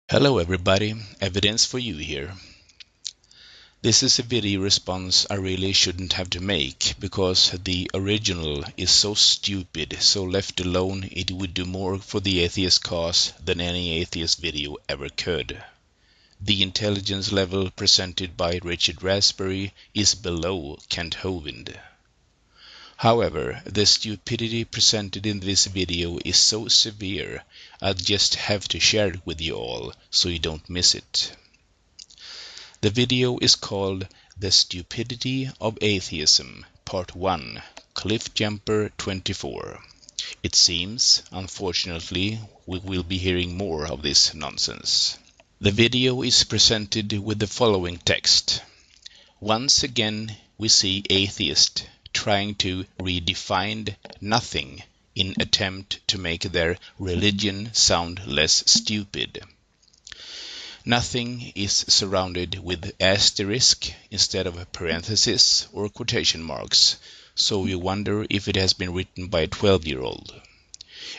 Hello everybody, Evidence for You here. This is a video response I really shouldn't have to make because the original is so stupid, so left alone it would do more for the atheist cause than any atheist video ever could. The intelligence level presented by Richard Raspberry is below Kent Hovind. However, the stupidity presented in this video is so severe, I just have to share it with you all so you don't miss it. The video is called The Stupidity of Atheism, Part 1, Cliffjumper 24. It seems, unfortunately, we will be hearing more of this nonsense. The video is presented with the following text. Once again, we see atheists trying to redefine nothing in attempt to make their religion sound less stupid. Nothing is surrounded with asterisk instead of parentheses or quotation marks, so you wonder if it has been written by a 12-year-old.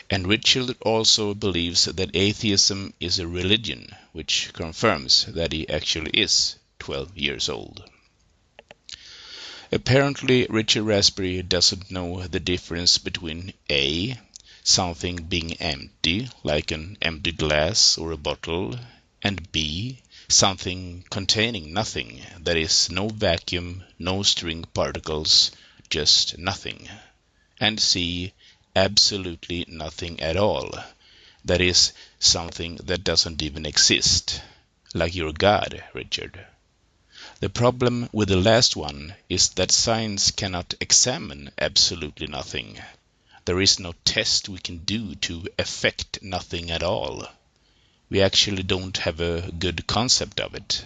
And Richard also believes that atheism is a religion, which confirms that he actually is 12 years old. Apparently, Richard Raspberry doesn't know the difference between A, something being empty, like an empty glass or a bottle, and B, something containing nothing, that is, no vacuum, no string particles, just nothing. And C, absolutely nothing at all, that is, something that doesn't even exist, like your God, Richard. The problem with the last one is that science cannot examine absolutely nothing. There is no test we can do to affect nothing at all. We actually don't have a good concept of it.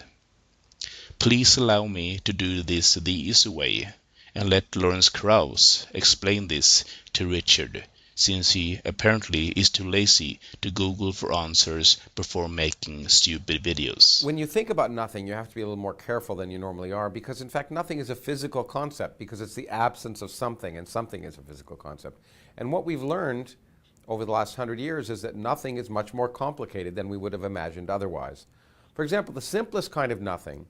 Please allow me to do this the easy way and let Lawrence Krauss explain this to Richard, since he apparently is too lazy to Google for answers before making stupid videos. When you think about nothing, you have to be a little more careful than you normally are because, in fact, nothing is a physical concept because it's the absence of something, and something is a physical concept. And what we've learned over the last 100 years is that nothing is much more complicated than we would have imagined otherwise. For example, the simplest kind of nothing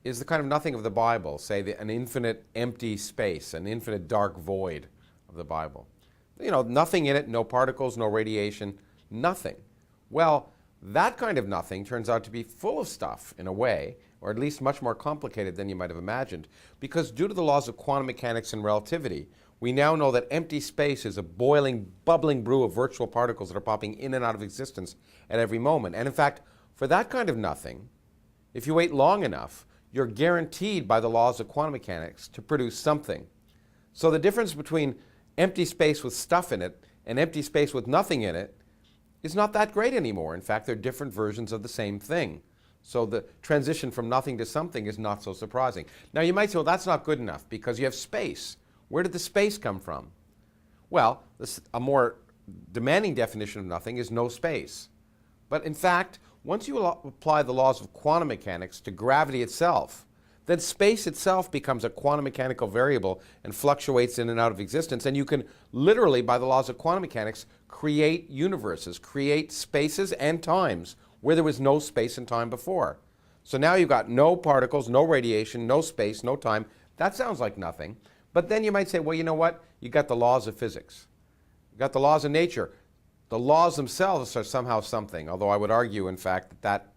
is the kind of nothing of the Bible, say an infinite empty space, an infinite dark void of the Bible. You know, nothing in it, no particles, no radiation, nothing. Well, that kind of nothing turns out to be full of stuff in a way, or at least much more complicated than you might have imagined, because due to the laws of quantum mechanics and relativity, we now know that empty space is a boiling, bubbling brew of virtual particles that are popping in and out of existence at every moment. And in fact, for that kind of nothing, if you wait long enough, you're guaranteed by the laws of quantum mechanics to produce something. So the difference between empty space with stuff in it and empty space with nothing in it is not that great anymore. In fact, they're different versions of the same thing. So the transition from nothing to something is not so surprising. Now you might say, well, that's not good enough because you have space. Where did the space come from? Well, a more demanding definition of nothing is no space. But in fact, once you apply the laws of quantum mechanics to gravity itself, then space itself becomes a quantum mechanical variable and fluctuates in and out of existence. And you can literally, by the laws of quantum mechanics, create universes, create spaces and times where there was no space and time before. So now you've got no particles, no radiation, no space, no time. That sounds like nothing. But then you might say, well, you know what? You got the laws of physics. You got the laws of nature. The laws themselves are somehow something, although I would argue, in fact, that that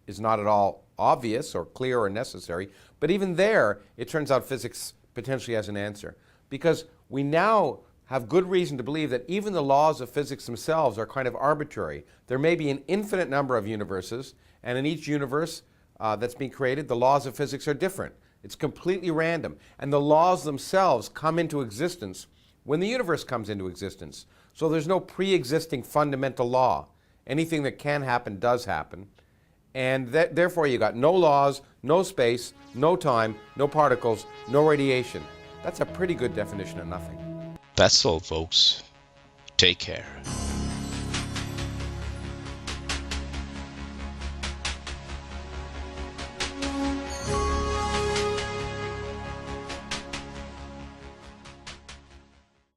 is not at all obvious or clear or necessary. But even there, it turns out physics potentially has an answer. Because we now have good reason to believe that even the laws of physics themselves are kind of arbitrary. There may be an infinite number of universes, and in each universe that's being created, the laws of physics are different. It's completely random. And the laws themselves come into existence when the universe comes into existence. So there's no pre-existing fundamental law. Anything that can happen does happen. And therefore you got no laws, no space, no time, no particles, no radiation. That's a pretty good definition of nothing. That's all, folks. Take care.